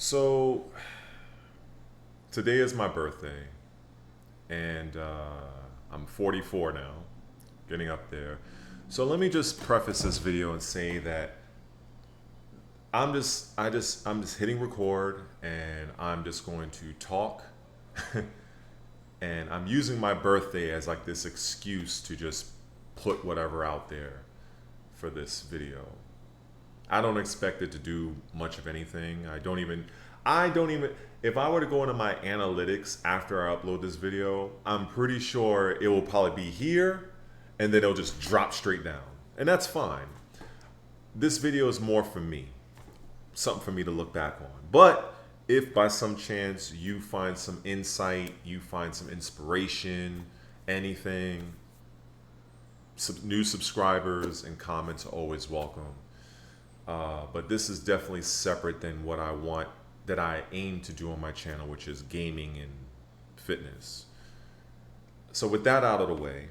So today is my birthday, and I'm 44 now, getting up there. So let me just preface this video and say that I'm just hitting record, and I'm just going to talk, and I'm using my birthday as like this excuse to just put whatever out there for this video. I don't expect it to do much of anything. I don't even, if I were to go into my analytics after I upload this video, I'm pretty sure it will probably be here and then it'll just drop straight down. And that's fine. This video is more for me, something for me to look back on. But if by some chance you find some insight, you find some inspiration, anything, new subscribers and comments are always welcome. But this is definitely separate than what that I aim to do on my channel, which is gaming and fitness. So with that out of the way,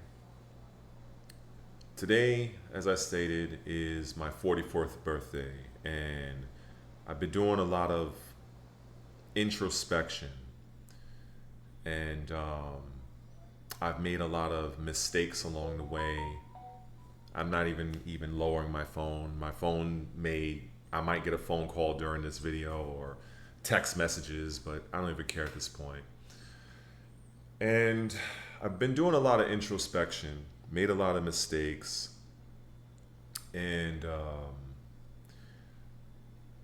today, as I stated, is my 44th birthday, and I've been doing a lot of introspection, and I've made a lot of mistakes along the way. I'm not even lowering my phone. I might get a phone call during this video or text messages, but I don't even care at this point. And I've been doing a lot of introspection, made a lot of mistakes, and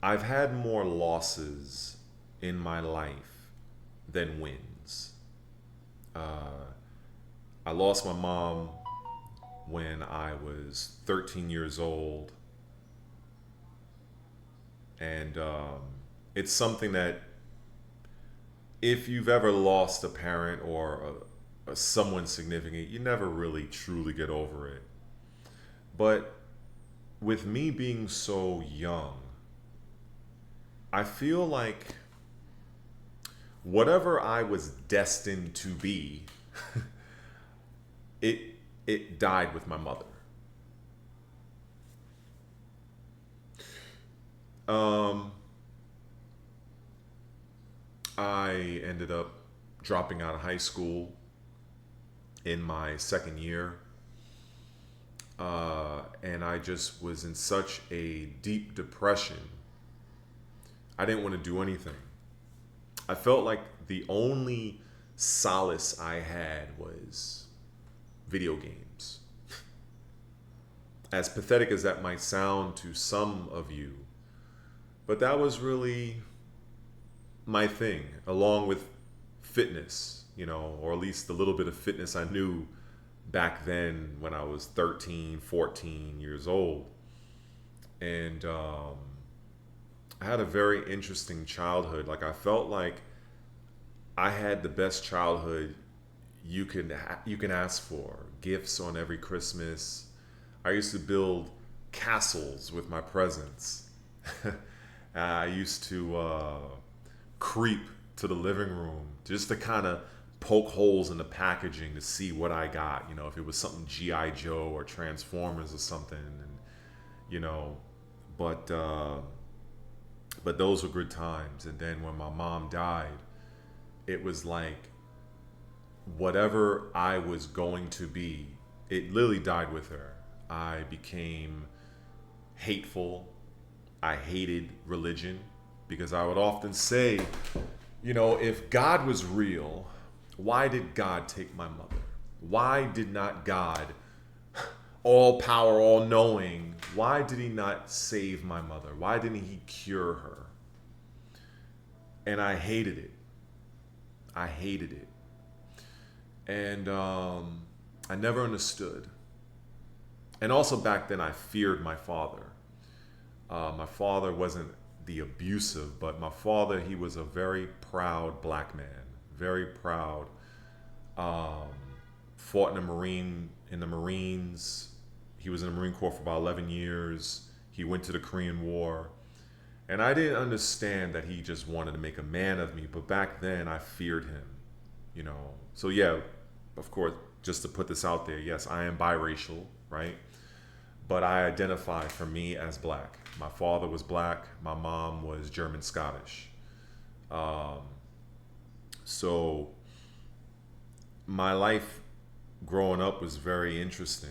I've had more losses in my life than wins. I lost my mom when I was 13 years old. And it's something that if you've ever lost a parent or someone significant, you never really truly get over it. But with me being so young, I feel like whatever I was destined to be, it died with my mother. I ended up dropping out of high school in my second year. And I just was in such a deep depression. I didn't want to do anything. I felt like the only solace I had was video games. As pathetic as that might sound to some of you, but that was really my thing, along with fitness, or at least the little bit of fitness I knew back then when I was 13, 14 years old. And I had a very interesting childhood. Like, I felt like I had the best childhood you can ask for. Gifts on every Christmas. I used to build castles with my presents. I used to creep to the living room just to kind of poke holes in the packaging to see what I got. If it was something G.I. Joe or Transformers or something, and but those were good times. And then when my mom died, it was like whatever I was going to be, it literally died with her. I became hateful. I hated religion because I would often say, if God was real, why did God take my mother? Why did not God, all power, all knowing, why did he not save my mother? Why didn't he cure her? And I hated it. I hated it. And I never understood. And also back then I feared my father. My father wasn't the abusive, but my father, he was a very proud black man, very proud. Fought in the Marines. He was in the Marine Corps for about 11 years. He went to the Korean War. And I didn't understand that he just wanted to make a man of me. But back then I feared him, So yeah, of course, just to put this out there, yes, I am biracial, right? But I identify for me as black. My father was black. My mom was German Scottish. Um, so my life growing up was very interesting.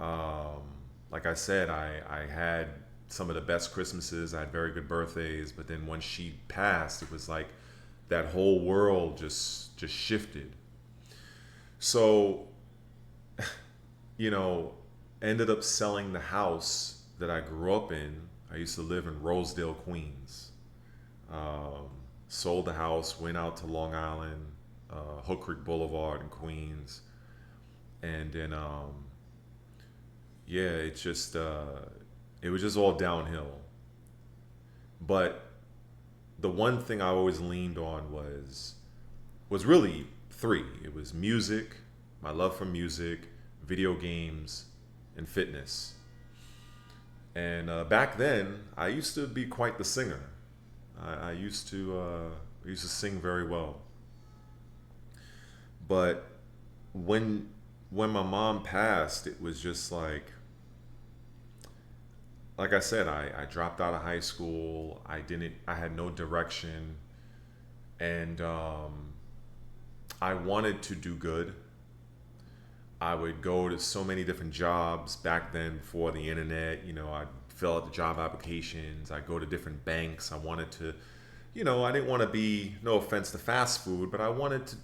Um, like I said, I had some of the best Christmases. I had very good birthdays, but then when she passed, it was like that whole world just shifted. So, you know, ended up selling the house that I grew up in. I used to live in Rosedale, Queens. Um, Sold the house, went out to Long Island, Hook Creek Boulevard in Queens, and then yeah, it was just all downhill. But the one thing I always leaned on was really three. It was music, my love for music, video games, and fitness. And back then, I used to be quite the singer. I used to sing very well. But when when my mom passed, it was just like I said, I dropped out of high school. I had no direction, and I wanted to do good. I would go to so many different jobs back then before the internet. I'd fill out the job applications. I'd go to different banks. I didn't want to be, no offense to fast food, but I wanted to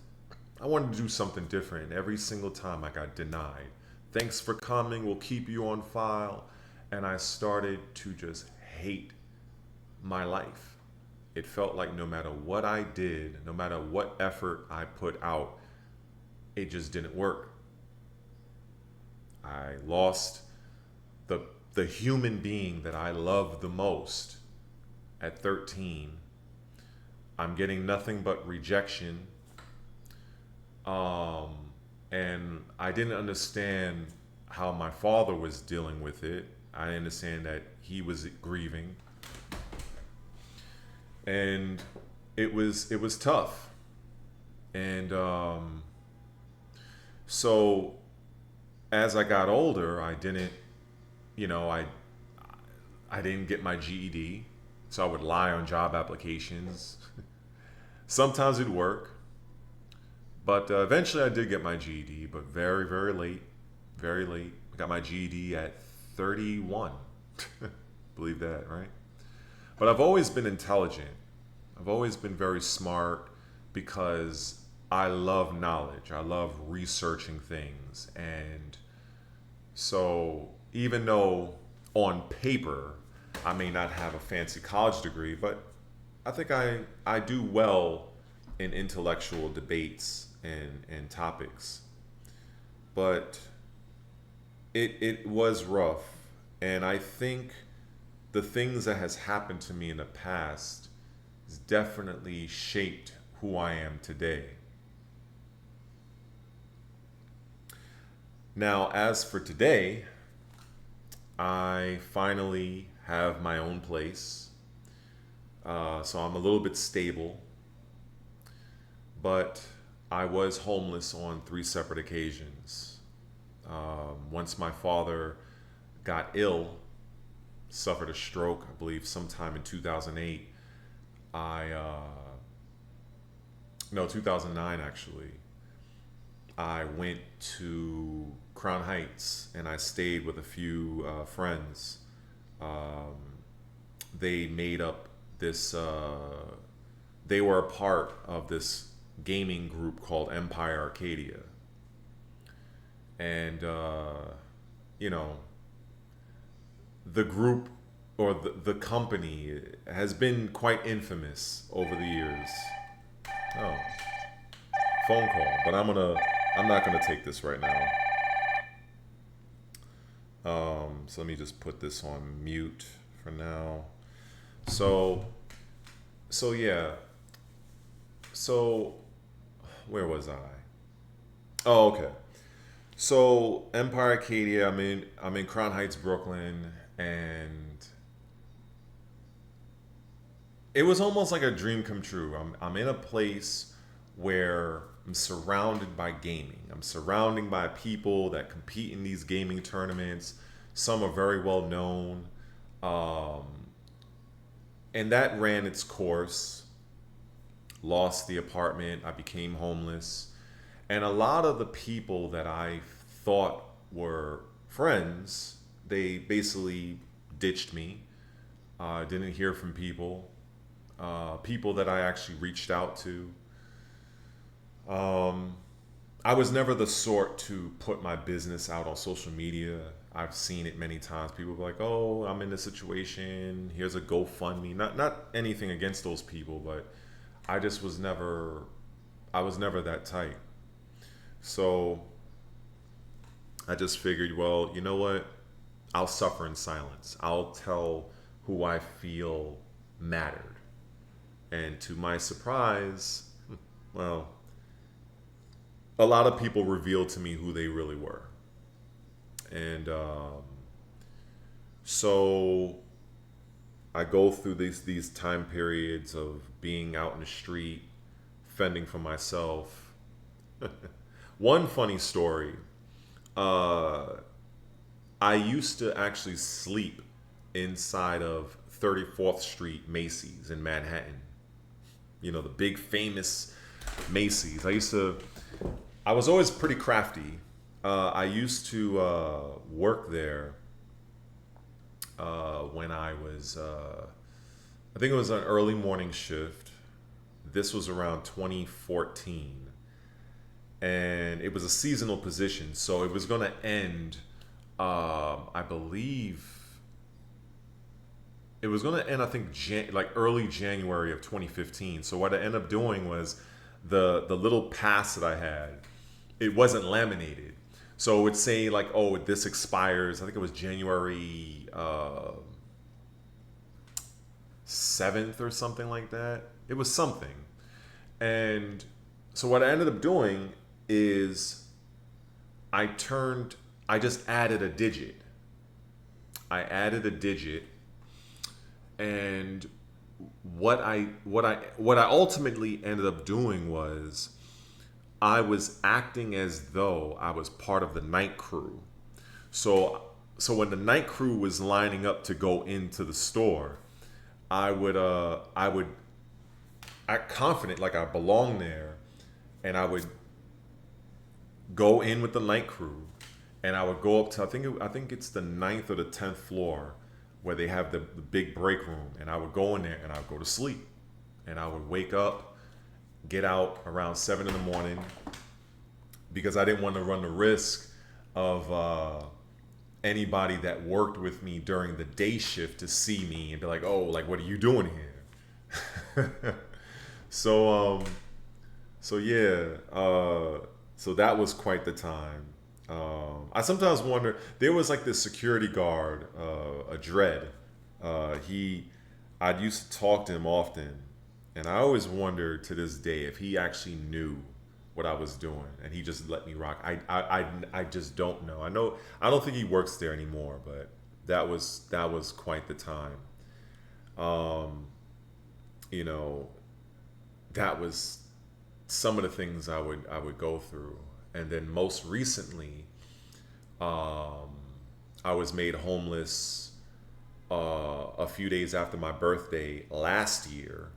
do something different. Every single time I got denied. Thanks for coming. We'll keep you on file. And I started to just hate my life. It felt like no matter what I did, no matter what effort I put out, it just didn't work. I lost the the human being that I loved the most at 13. I'm getting nothing but rejection. Um, and I didn't understand how my father was dealing with it. I didn't understand that he was grieving, and it was tough. And so as I got older, you know, I I didn't get my GED, so I would lie on job applications. Sometimes it'd work, but eventually I did get my GED, but very, very late. Very late. I got my GED at 31. Believe that, right? But I've always been intelligent. I've always been very smart because I love knowledge. I love researching things. And so even though on paper I may not have a fancy college degree, but I think I do well in intellectual debates and topics. But it was rough. And I think the things that has happened to me in the past has definitely shaped who I am today. Now, as for today, I finally have my own place. So I'm a little bit stable, but I was homeless on three separate occasions. Once my father got ill, suffered a stroke, I believe sometime in 2008. No, 2009 actually. I went to Crown Heights and I stayed with a few friends. Um, they made up this, they were a part of this gaming group called Empire Arcadia. And, you know, the group or the company has been quite infamous over the years. Oh, phone call, but I'm not gonna take this right now. So let me just put this on mute for now. So, so yeah. So, where was I? Oh, okay. So Empire Arcadia. I'm in Crown Heights, Brooklyn, and it was almost like a dream come true. I'm in a place where I'm surrounded by gaming. I'm surrounded by people that compete in these gaming tournaments. Some are very well known. Um, and that ran its course. lost the apartment. I became homeless. And a lot of the people that I thought were friends, they basically ditched me. Didn't hear from people. People that I actually reached out to. Um, I was never the sort to put my business out on social media. I've seen it many times. People be like, "Oh, I'm in this situation. Here's a GoFundMe." Not anything against those people, but I just was never I was never that type. So I just figured, well, you know what? I'll suffer in silence. I'll tell who I feel mattered. And to my surprise, well, a lot of people revealed to me who they really were. And so I go through these time periods of being out in the street, fending for myself. One funny story. Uh, I used to actually sleep inside of 34th Street Macy's in Manhattan. You know, the big famous Macy's. I was always pretty crafty. I used to work there when I think it was an early morning shift. This was around 2014. And it was a seasonal position. So it was going to end, I believe, it was going to end, I think, like early January of 2015. So what I ended up doing was the little pass that I had, it wasn't laminated. So it would say like, oh, this expires. I think it was January 7th or something like that. It was something. And so what I ended up doing is I just added a digit. I added a digit, and what I ultimately ended up doing was I was acting as though I was part of the night crew. So when the night crew was lining up to go into the store, I would act confident like I belonged there, and I would go in with the night crew, and I would go up to I think it's the ninth or the 10th floor where they have the big break room, and I would go in there and I would go to sleep, and I would wake up, get out around 7 in the morning because I didn't want to run the risk of anybody that worked with me during the day shift to see me and be like, oh, like, what are you doing here? so so yeah, so that was quite the time. I sometimes wonder. There was like this security guard, a dread. I'd used to talk to him often, and I always wonder to this day if he actually knew what I was doing, and he just let me rock. I just don't know. I don't think he works there anymore, but that was quite the time. Um, you know, that was some of the things I would go through. And then most recently, um, I was made homeless a few days after my birthday last year,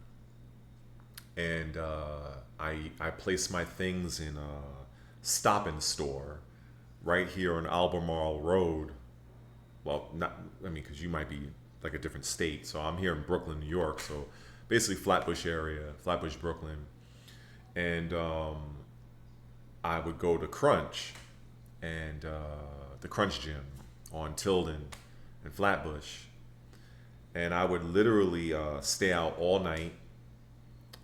and I placed my things in a Stop and Store right here on Albemarle Road. Well, not I mean, because you might be like a different state, so I'm here in Brooklyn, New York. So basically, Flatbush area, Flatbush, Brooklyn, and I would go to Crunch and the Crunch Gym on Tilden and Flatbush, and I would literally stay out all night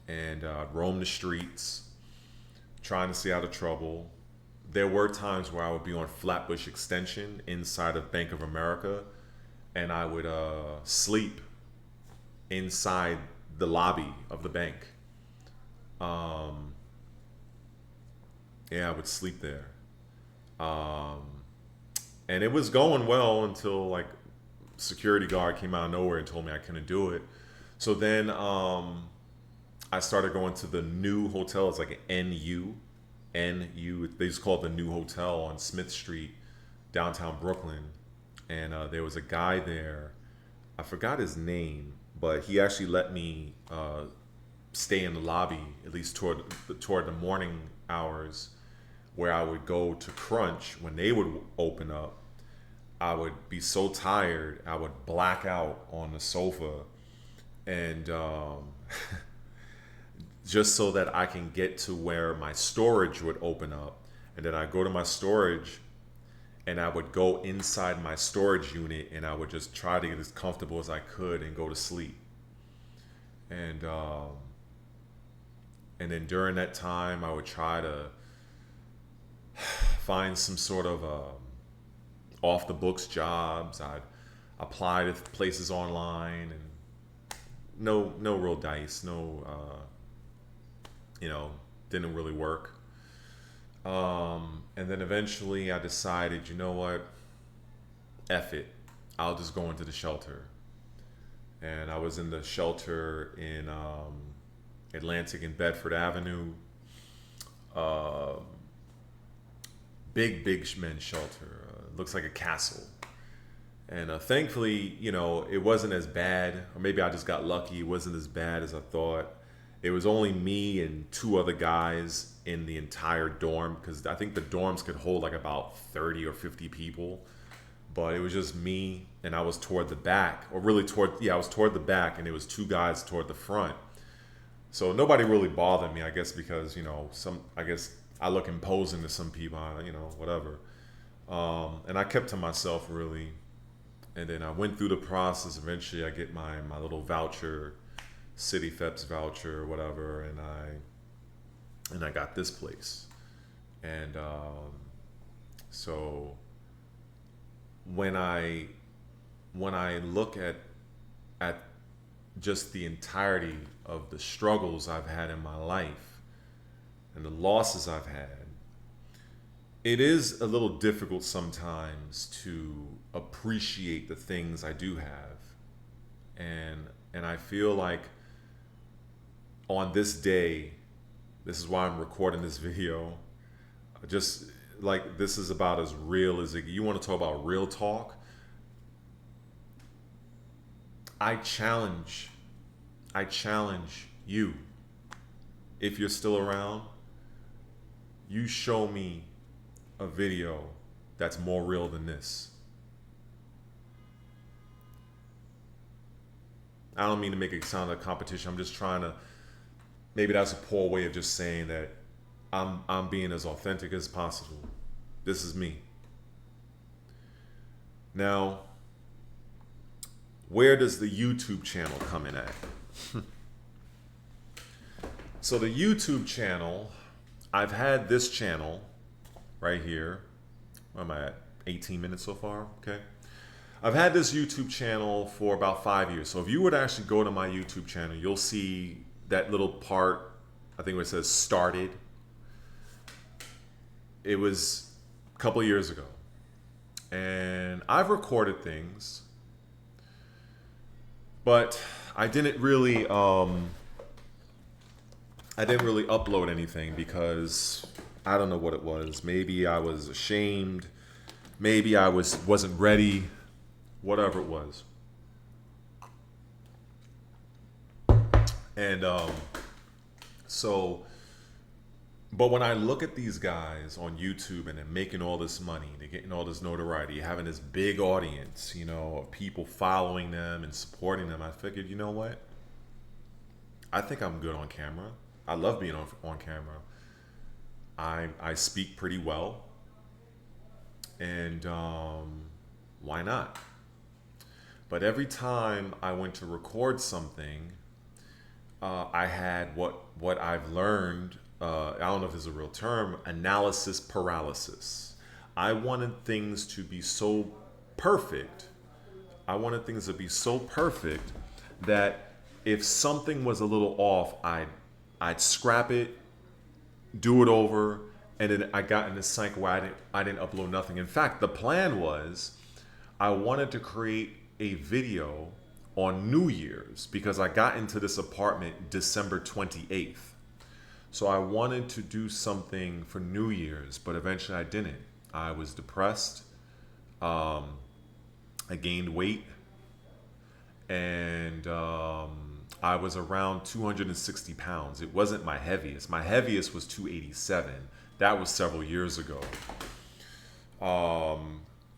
and roam the streets, trying to stay out of trouble. There were times where I would be on Flatbush Extension inside of Bank of America, and I would sleep inside the lobby of the bank. Um, yeah, I would sleep there. Um, and it was going well until like security guard came out of nowhere and told me I couldn't do it. So then I started going to the new hotel. It's like an NU. They just call it the New Hotel on Smith Street, downtown Brooklyn. And there was a guy there. I forgot his name, but he actually let me stay in the lobby, at least toward the morning hours, where I would go to crunch when they would open up. I would be so tired, I would black out on the sofa, and just so that I can get to where my storage would open up. And then I go to my storage and I would go inside my storage unit and I would just try to get as comfortable as I could and go to sleep. And then during that time, I would try to find some sort of off the books jobs. I'd apply to places online, and no real dice, didn't really work. And then eventually I decided, you know what, F it, I'll just go into the shelter. And I was in the shelter in Atlantic and Bedford Avenue. Big men's shelter. Looks like a castle. And thankfully, it wasn't as bad, or maybe I just got lucky. It wasn't as bad as I thought. It was only me and two other guys in the entire dorm, because I think the dorms could hold like about 30 or 50 people. But it was just me, and I was toward the back, or really I was toward the back, and it was two guys toward the front. So nobody really bothered me, I guess, because, I guess I look imposing to some people, whatever. And I kept to myself, really. And then I went through the process. Eventually I get my little voucher, City Feps voucher or whatever, and I got this place. And so when I look at just the entirety of the struggles I've had in my life and the losses I've had, it is a little difficult sometimes to appreciate the things I do have. And I feel like on this day, this is why I'm recording this video, just like this is about as real as it. You want to talk about real talk? I challenge you, if you're still around, you show me a video that's more real than this. I don't mean to make it sound like a competition. I'm just trying to, maybe that's a poor way of just saying that I'm being as authentic as possible. This is me. Now, where does the YouTube channel come in at? So the YouTube channel, I've had this channel right here. Where am I at? 18 minutes so far, okay? I've had this YouTube channel for about 5 years. So if you would actually go to my YouTube channel, you'll see that little part, I think where it says started. It was a couple of years ago. And I've recorded things, but I didn't really upload anything because I don't know what it was. Maybe I was ashamed. Maybe I wasn't ready. Whatever it was. And but when I look at these guys on YouTube and they're making all this money, they're getting all this notoriety, having this big audience, of people following them and supporting them, I figured, you know what? I think I'm good on camera. I love being on camera. I speak pretty well. And why not? But every time I went to record something, I had what I've learned, I don't know if it's a real term, analysis paralysis. I wanted things to be so perfect. That if something was a little off, I'd scrap it, do it over, and then I got in this cycle where I didn't upload nothing. In fact, the plan was I wanted to create a video on New Year's because I got into this apartment December 28th. So I wanted to do something for New Year's, but eventually I didn't. I was depressed. I gained weight. And I was around 260 pounds. It wasn't my heaviest. My heaviest was 287. That was several years ago.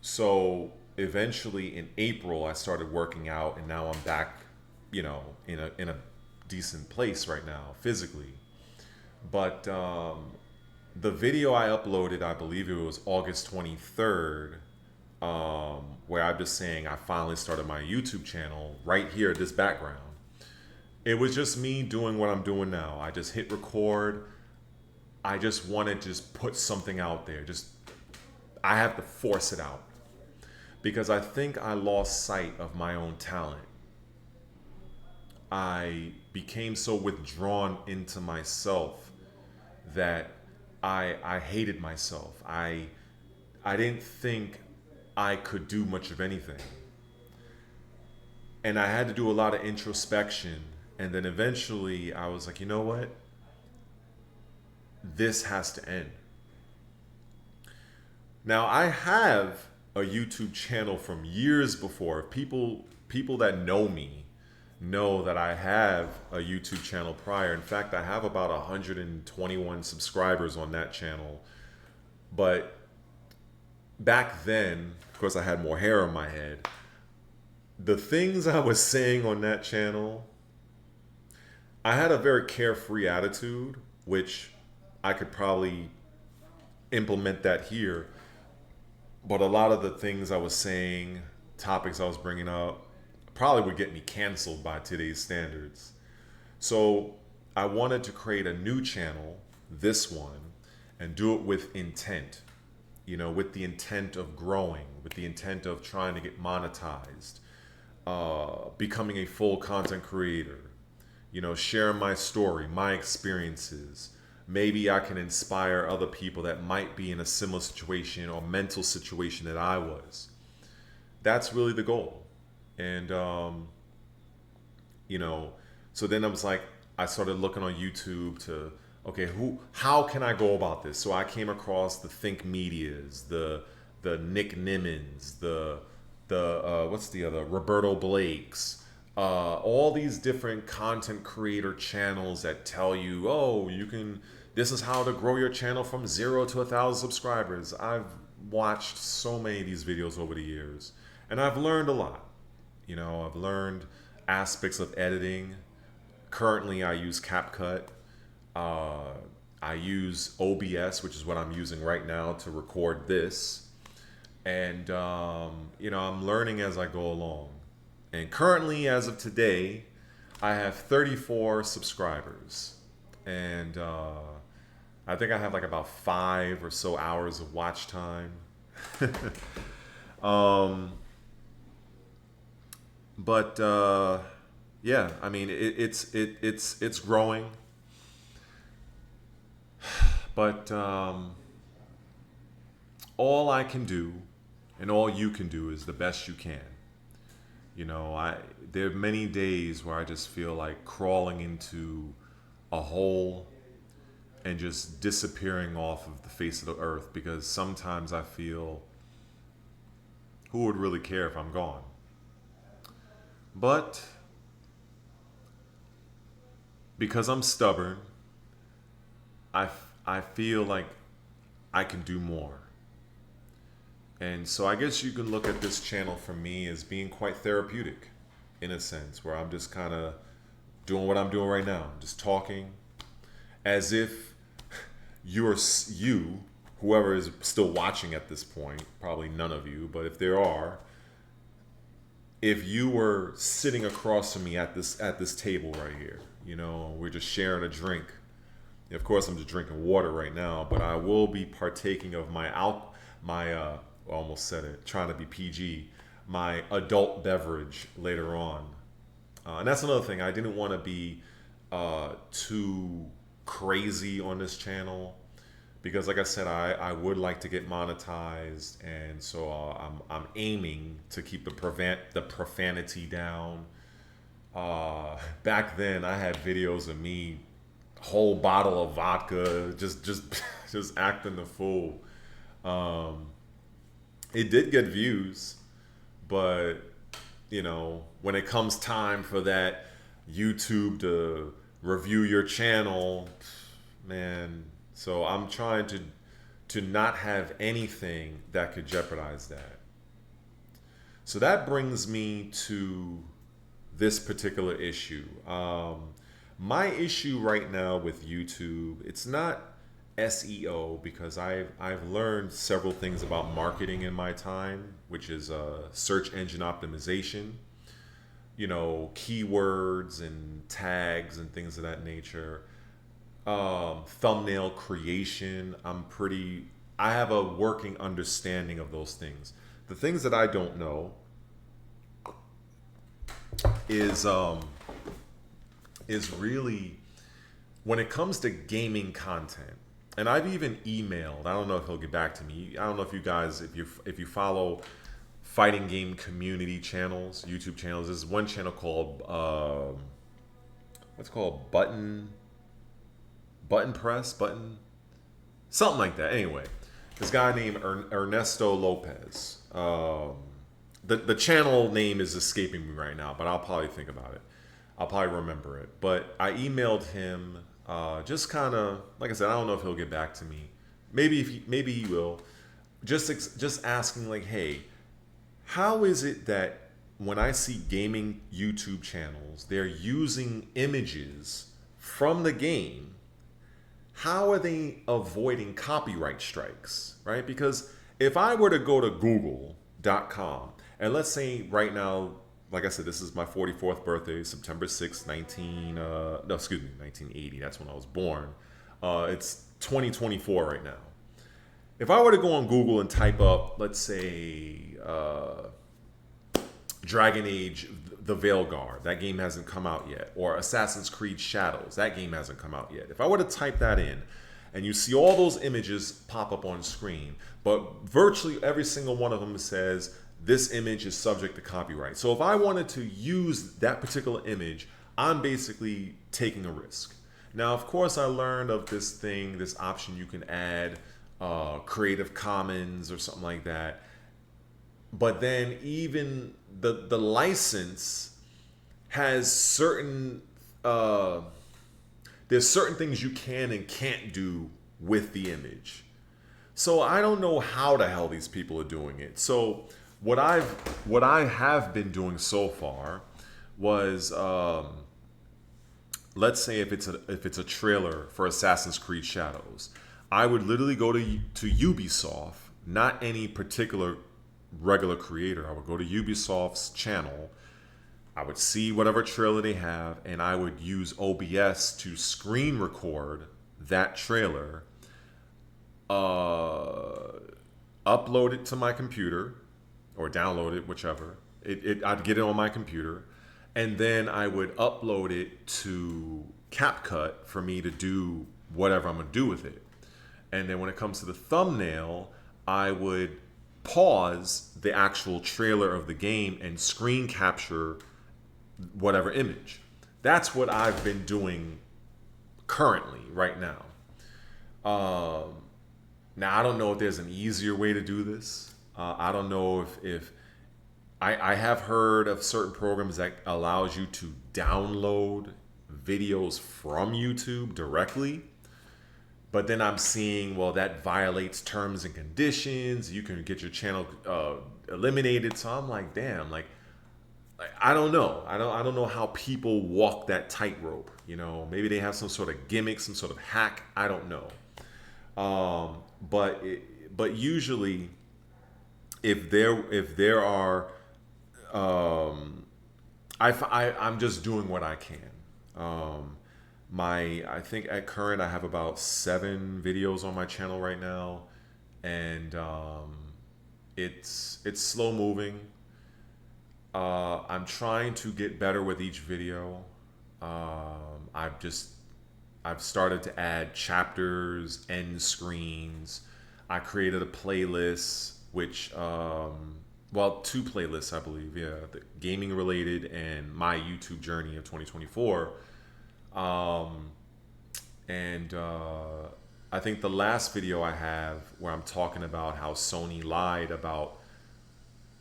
So eventually in April, I started working out, and now I'm back, in a decent place right now physically. But the video I uploaded, I believe it was August 23rd, where I'm just saying I finally started my YouTube channel right here, this background. It was just me doing what I'm doing now. I just hit record. I just want to just put something out there. I have to force it out because I think I lost sight of my own talent. I became so withdrawn into myself that I hated myself. I didn't think I could do much of anything. And I had to do a lot of introspection. And then eventually I was like, you know what? This has to end. Now I have a YouTube channel from years before. People that know me know that I have a YouTube channel prior. In fact, I have about 121 subscribers on that channel. But back then, of course, I had more hair on my head. The things I was saying on that channel, I had a very carefree attitude, which I could probably implement that here. But a lot of the things I was saying, topics I was bringing up, probably would get me canceled by today's standards. So I wanted to create a new channel, this one, and do it with intent. With the intent of growing, with the intent of trying to get monetized, becoming a full content creator, sharing my story, my experiences. Maybe I can inspire other people that might be in a similar situation or mental situation that I was. That's really the goal. And, so then I was like, I started looking on YouTube to, okay, how can I go about this? So I came across the Think Medias, the Nick Nimmons, what's the other, Roberto Blake's, all these different content creator channels that tell you, oh, this is how to grow your channel from 0 to 1,000 subscribers. I've watched so many of these videos over the years, and I've learned a lot. I've learned aspects of editing. Currently, I use CapCut. I use OBS, which is what I'm using right now to record this. And, I'm learning as I go along. And currently, as of today, I have 34 subscribers. And I think I have like about 5 or so hours of watch time. But yeah, I mean, it's growing. But all I can do and all you can do is the best you can. There are many days where I just feel like crawling into a hole and just disappearing off of the face of the earth, because sometimes I feel, who would really care if I'm gone? But because I'm stubborn, I feel like I can do more. And so I guess you can look at this channel for me as being quite therapeutic in a sense, where I'm just kind of doing what I'm doing right now, just talking as if whoever is still watching at this point, probably none of you, but if there are, if you were sitting across from me at this table right here, we're just sharing a drink. Of course, I'm just drinking water right now, but I will be partaking of I almost said it, trying to be PG, my adult beverage later on. And that's another thing. I didn't want to be too crazy on this channel because, like I said, I would like to get monetized, and so I'm aiming to keep the profanity down. Back then, I had videos of me, whole bottle of vodka, just acting the fool. It did get views, but when it comes time for that YouTube to review your channel, man. So I'm trying to not have anything that could jeopardize that. So that brings me to this particular issue. My issue right now with YouTube, it's not SEO because I've learned several things about marketing in my time, which is search engine optimization, you know, keywords and tags and things of that nature. Thumbnail creation. I have a working understanding of those things. The things that I don't know is really when it comes to gaming content. And I've even emailed. I don't know if he'll get back to me. I don't know if you guys, if you follow fighting game community channels, YouTube channels. There's one channel called what's it called button press button something like that. Anyway, this guy named Ernesto Lopez. The channel name is escaping me right now, but I'll probably think about it. I'll probably remember it. But I emailed him, just kind of like I said. I don't know if he'll get back to me. Maybe he will. Just asking like, hey, how is it that when I see gaming YouTube channels, they're using images from the game? How are they avoiding copyright strikes, right? Because if I were to go to google.com and let's say right now, like I said, this is my 44th birthday, September 6th, 1980. That's when I was born. It's 2024 right now. If I were to go on Google and type up, let's say, Dragon Age The Veilguard, that game hasn't come out yet, or Assassin's Creed Shadows, that game hasn't come out yet. If I were to type that in, and you see all those images pop up on screen, but virtually every single one of them says, this image is subject to copyright. So if I wanted to use that particular image, I'm basically taking a risk. Now, of course, I learned of this option you can add Creative Commons or something like that. But then even the license has certain, there's certain things you can and can't do with the image. So I don't know how the hell these people are doing it. So what I have been doing so far was, let's say if it's a trailer for Assassin's Creed Shadows, I would literally go to Ubisoft, not any particular regular creator. I would go to Ubisoft's channel. I would see whatever trailer they have, and I would use OBS to screen record that trailer, upload it to my computer, or download it, whichever. I'd get it on my computer, and then I would upload it to CapCut for me to do whatever I'm gonna do with it. And then when it comes to the thumbnail, I would pause the actual trailer of the game and screen capture whatever image. That's what I've been doing currently right now. Now, I don't know if there's an easier way to do this. I don't know if I have heard of certain programs that allows you to download videos from YouTube directly. But then I'm seeing, well, that violates terms and conditions. You can get your channel eliminated. So I'm like, damn, like, I don't know. I don't know how people walk that tightrope. You know, maybe they have some sort of gimmick, some sort of hack. I don't know. But usually, if there are, I'm just doing what I can. I think at current I have about 7 videos on my channel right now, and it's slow moving. I'm trying to get better with each video. I've started to add chapters, end screens. I created a playlist, which 2 playlists I believe, yeah, the gaming related and my YouTube journey of 2024. I think the last video I have where I'm talking about how Sony lied about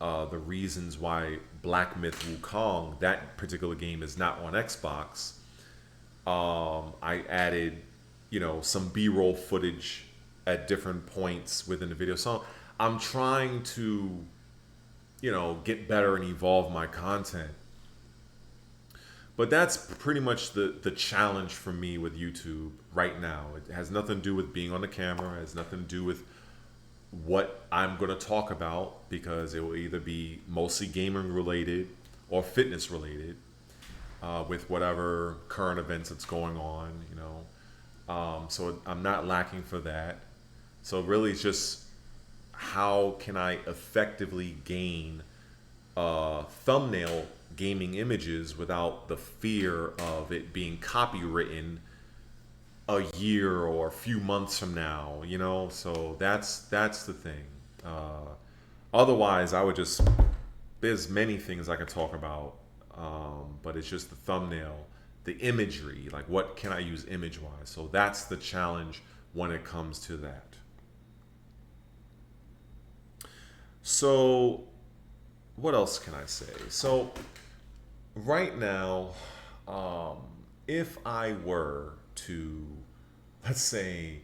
the reasons why Black Myth Wukong, that particular game, is not on Xbox. I added, some B-roll footage at different points within the video. So I'm trying to, get better and evolve my content. But that's pretty much the challenge for me with YouTube right now. It has nothing to do with being on the camera. It has nothing to do with what I'm going to talk about, because it will either be mostly gaming related or fitness related, with whatever current events that's going on, So I'm not lacking for that. So really it's just, how can I effectively gain thumbnail gaming images without the fear of it being copywritten a year or a few months from now, So that's the thing. Otherwise, I would just, there's many things I could talk about, but it's just the thumbnail, the imagery, like what can I use image wise. So that's the challenge when it comes to that. So what else can I say? So right now, if I were to, let's say,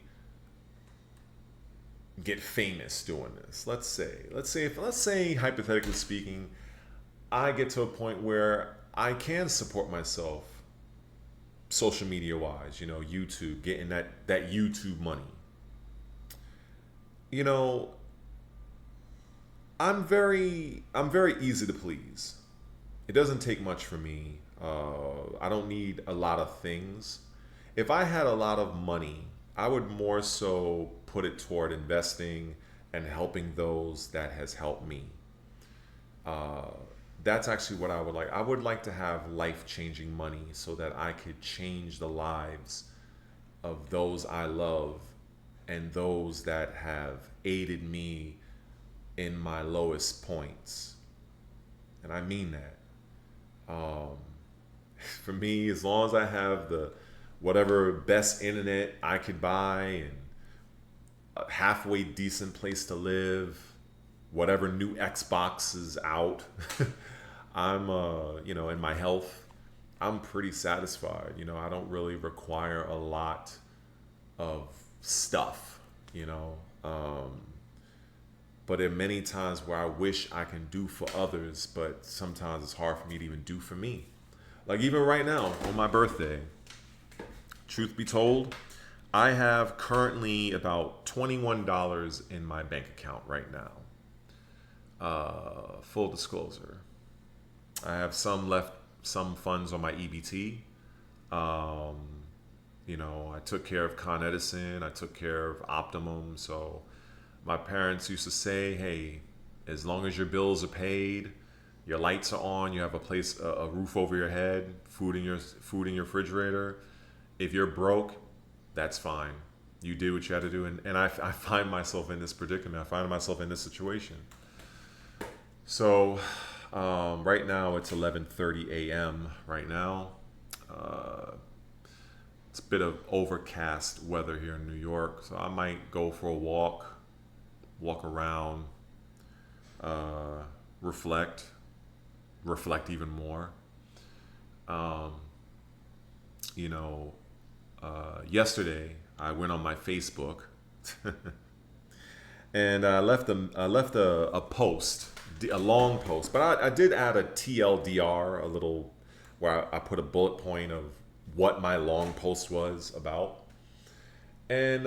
get famous doing this, let's say hypothetically speaking, I get to a point where I can support myself social media wise, YouTube, getting that YouTube money. I'm very easy to please. It doesn't take much for me. I don't need a lot of things. If I had a lot of money, I would more so put it toward investing and helping those that has helped me. That's actually what I would like. I would like to have life-changing money so that I could change the lives of those I love and those that have aided me in my lowest points. And I mean that. For me, as long as I have the whatever best internet I could buy and a halfway decent place to live, whatever new Xbox is out, I'm, in my health, I'm pretty satisfied. I don't really require a lot of stuff, but there are many times where I wish I can do for others, but sometimes it's hard for me to even do for me. Like even right now, on my birthday, truth be told, I have currently about $21 in my bank account right now. Full disclosure. I have some funds on my EBT. I took care of Con Edison. I took care of Optimum. So my parents used to say, hey, as long as your bills are paid, your lights are on, you have a roof over your head, food in your refrigerator. If you're broke, that's fine. You do what you had to do. And I find myself in this predicament. I find myself in this situation. So right now it's 11:30 a.m. right now. It's a bit of overcast weather here in New York. So I might go for a walk around, reflect even more. Yesterday I went on my Facebook and I left a post, a long post, but I did add a TLDR, a little, where I put a bullet point of what my long post was about. And,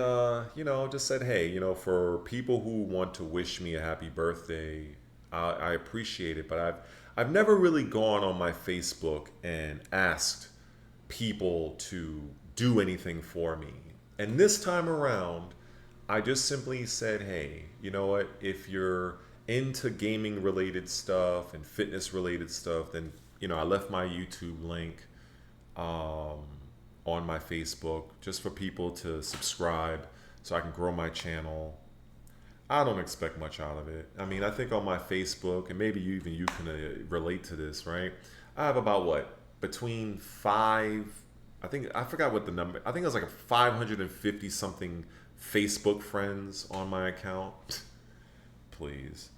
just said, hey, for people who want to wish me a happy birthday, I appreciate it. But I've never really gone on my Facebook and asked people to do anything for me. And this time around, I just simply said, hey, you know what? If you're into gaming related stuff and fitness related stuff, then, I left my YouTube link on my Facebook just for people to subscribe so I can grow my channel. I don't expect much out of it. I mean, I think on my Facebook, and maybe you can relate to this, right? I have about between I forgot what the number, I think it was like 550 something Facebook friends on my account. Please.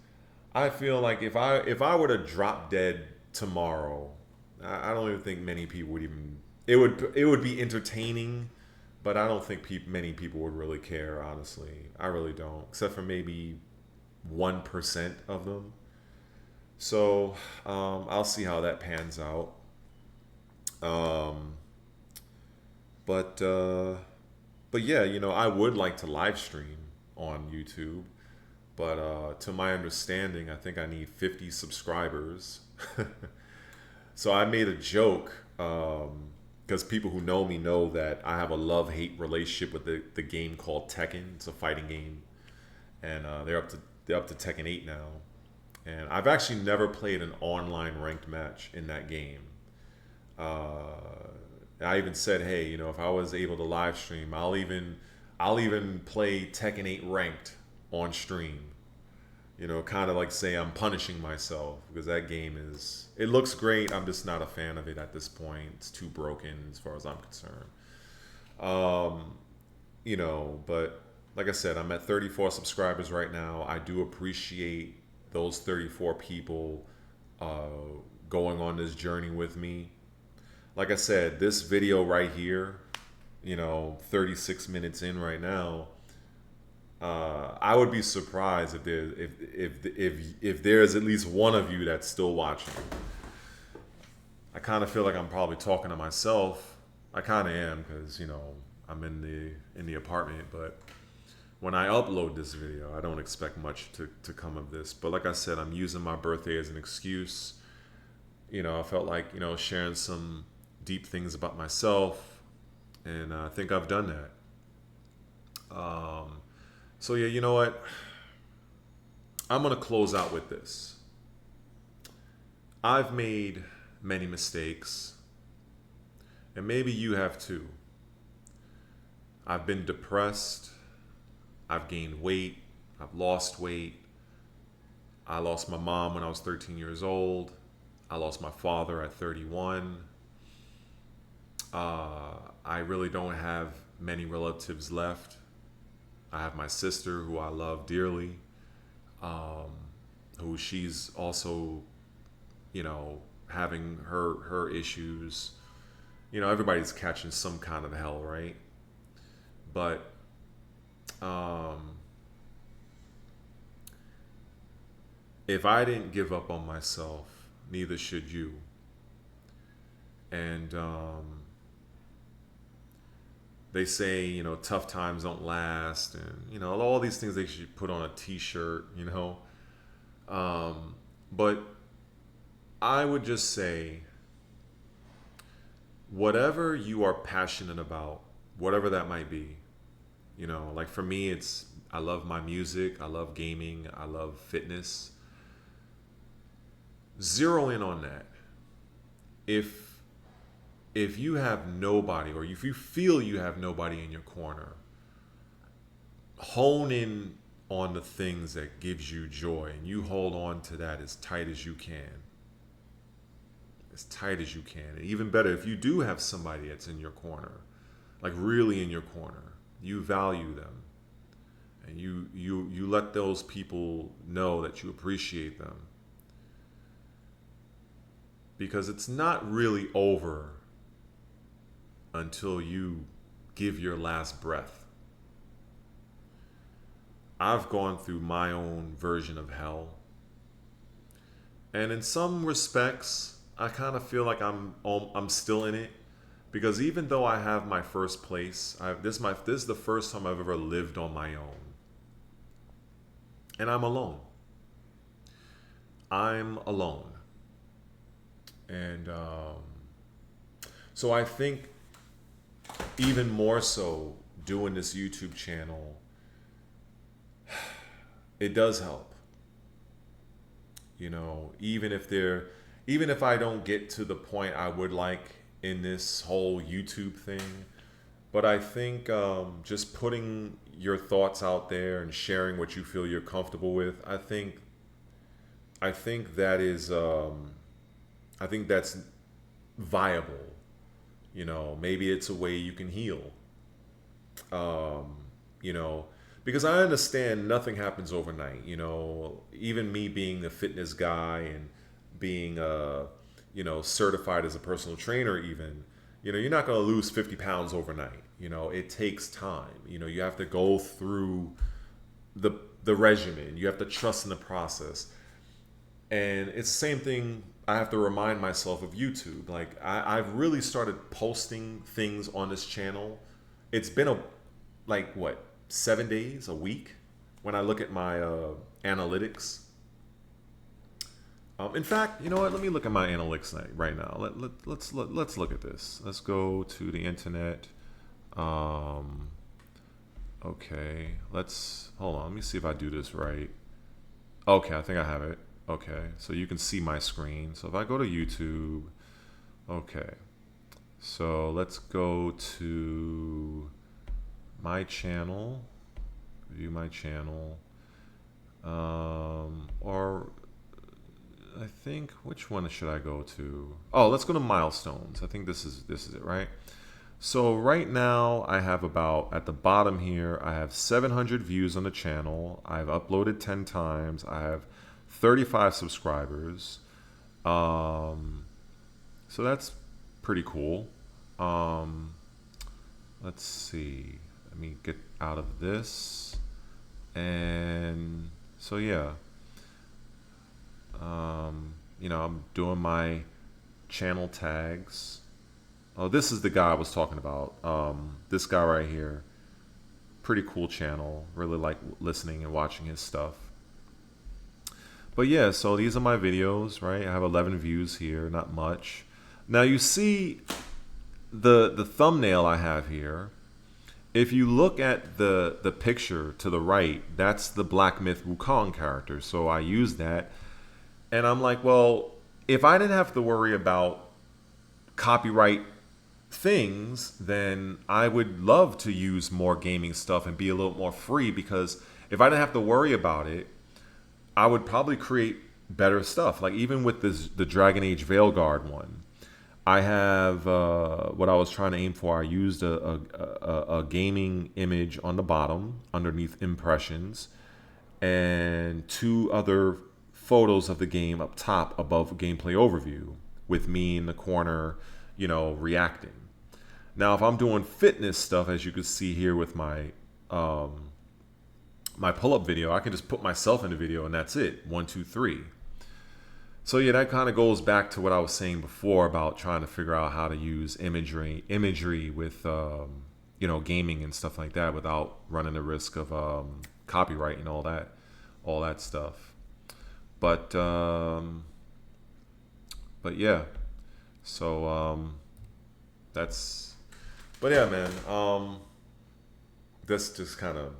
I feel like if I were to drop dead tomorrow, I don't even think many people would even. It would be entertaining, but I don't think many people would really care. Honestly, I really don't, except for maybe 1% of them. So I'll see how that pans out. Um, but uh, but yeah, I would like to live stream on YouTube. But to my understanding, I think I need 50 subscribers. So I made a joke because people who know me know that I have a love-hate relationship with the game called Tekken. It's a fighting game, and they're up to Tekken 8 now. And I've actually never played an online ranked match in that game. Uh, I even said, hey, if I was able to live stream, I'll even play Tekken 8 ranked on stream. Kind of like say I'm punishing myself because that game it looks great. I'm just not a fan of it at this point. It's too broken as far as I'm concerned. Um, but like I said, I'm at 34 subscribers right now. I do appreciate those 34 people uh, going on this journey with me. Like I said, this video right here, 36 minutes in right now, I would be surprised if there's at least one of you that's still watching. I kind of feel like I'm probably talking to myself. I kind of am because I'm in the apartment. But when I upload this video, I don't expect much to come of this. But like I said, I'm using my birthday as an excuse. I felt like sharing some deep things about myself, and I think I've done that. So yeah, you know what? I'm gonna close out with this. I've made many mistakes, and maybe you have too. I've been depressed. I've gained weight. I've lost weight. I lost my mom when I was 13 years old. I lost my father at 31. I really don't have many relatives left. I have my sister, who I love dearly, um, who she's also, having her issues. Everybody's catching some kind of hell, right? But um, if I didn't give up on myself, neither should you. And they say, tough times don't last, and all these things they should put on a T-shirt. But I would just say, whatever you are passionate about, whatever that might be, like for me, I love my music, I love gaming, I love fitness. Zero in on that. If you have nobody, or if you feel you have nobody in your corner, hone in on the things that gives you joy, and you hold on to that as tight as you can. As tight as you can. And even better, if you do have somebody that's in your corner, like really in your corner, you value them, and you let those people know that you appreciate them, because it's not really over until you give your last breath. I've gone through my own version of hell, and in some respects, I kind of feel like I'm still in it, because even though I have my first place, this is the first time I've ever lived on my own, and I'm alone. I'm alone, and so I think even more so doing this YouTube channel, it does help. Even if I don't get to the point I would like in this whole YouTube thing, but I think just putting your thoughts out there and sharing what you feel you're comfortable with, I think that is I think that's viable. Maybe it's a way you can heal. Um, you know, because I understand nothing happens overnight. You know, even me being a fitness guy and being certified as a personal trainer, even, you're not going to lose 50 pounds overnight. It takes time. You have to go through the the regimen. You have to trust in the process. And it's the same thing I have to remind myself of YouTube. Like I've really started posting things on this channel. It's been like what, 7 days, a week when I look at my analytics. In fact, you know what? Let me look at my analytics right now. Let's look at this. Let's go to the internet. Okay, let's hold on. Let me see if I do this right. Okay, I think I have it. Okay, so you can see my screen. So if I go to YouTube, okay, so let's go to my channel, view my channel, or I think, which one should I go to? Oh, let's go to milestones. I think this is it, right? So right now I have about, at the bottom here, I have 700 views on the channel. I've uploaded 10 times. I have 35 subscribers. So that's pretty cool. Let's see. Let me get out of this. And so yeah. I'm doing my channel tags. Oh, this is the guy I was talking about. This guy right here. Pretty cool channel. Really like listening and watching his stuff. But yeah, so these are my videos, right? I have 11 views here, not much. Now you see the thumbnail I have here. If you look at the picture to the right, that's the Black Myth Wukong character. So I use that. And I'm like, well, if I didn't have to worry about copyright things, then I would love to use more gaming stuff and be a little more free, because if I didn't have to worry about it, I would probably create better stuff. Like even with the Dragon Age Veilguard one, I have what I was trying to aim for. I used a gaming image on the bottom underneath impressions, and 2 other photos of the game up top above gameplay overview with me in the corner, reacting. Now, if I'm doing fitness stuff, as you can see here with my my pull-up video, I can just put myself in the video and that's it. 1, 2, 3. So yeah, that kind of goes back to what I was saying before about trying to figure out how to use imagery with gaming and stuff like that without running the risk of copyright and all that stuff. But yeah, so that's, but yeah, man, this just kind of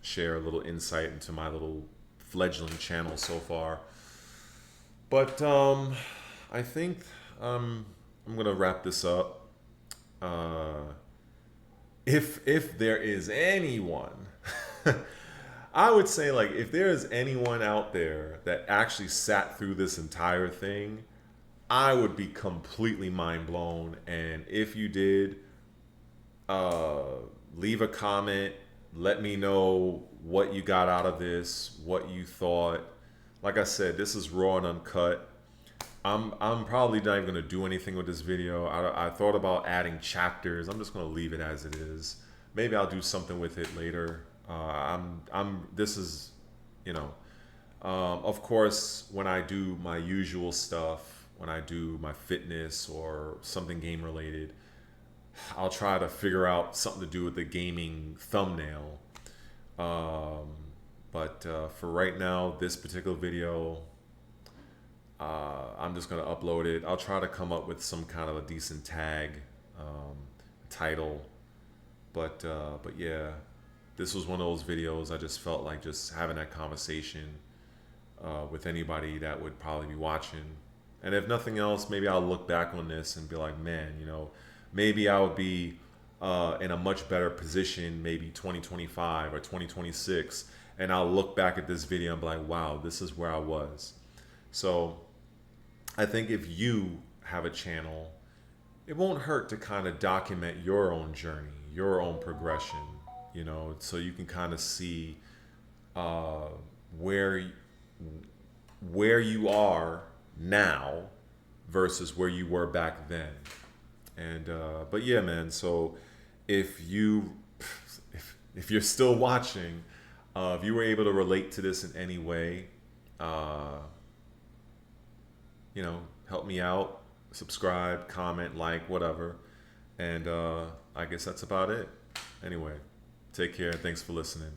share a little insight into my little fledgling channel so far. But I think I'm gonna wrap this up. If there is anyone, I would say, like, if there is anyone out there that actually sat through this entire thing, I would be completely mind blown. And if you did, leave a comment. Let me know what you got out of this, what you thought. Like I said, this is raw and uncut. I'm probably not even gonna do anything with this video. I thought about adding chapters. I'm just gonna leave it as it is. Maybe I'll do something with it later. This is, of course, when I do my usual stuff, when I do my fitness or something game related, I'll try to figure out something to do with the gaming thumbnail. But for right now, this particular video, I'm just gonna upload it. I'll try to come up with some kind of a decent tag, title. But yeah, this was one of those videos I just felt like just having that conversation with anybody that would probably be watching. And if nothing else, maybe I'll look back on this and be like, man, maybe I would be in a much better position, maybe 2025 or 2026, and I'll look back at this video and be like, wow, this is where I was. So I think if you have a channel, it won't hurt to kind of document your own journey, your own progression. you know, so you can kind of see uh, where where you are now versus where you were back then. And but yeah, man. So if you if you're still watching, if you were able to relate to this in any way, uh, you know, help me out. Subscribe, comment, like, whatever. And I guess that's about it. Anyway, take care. Thanks for listening.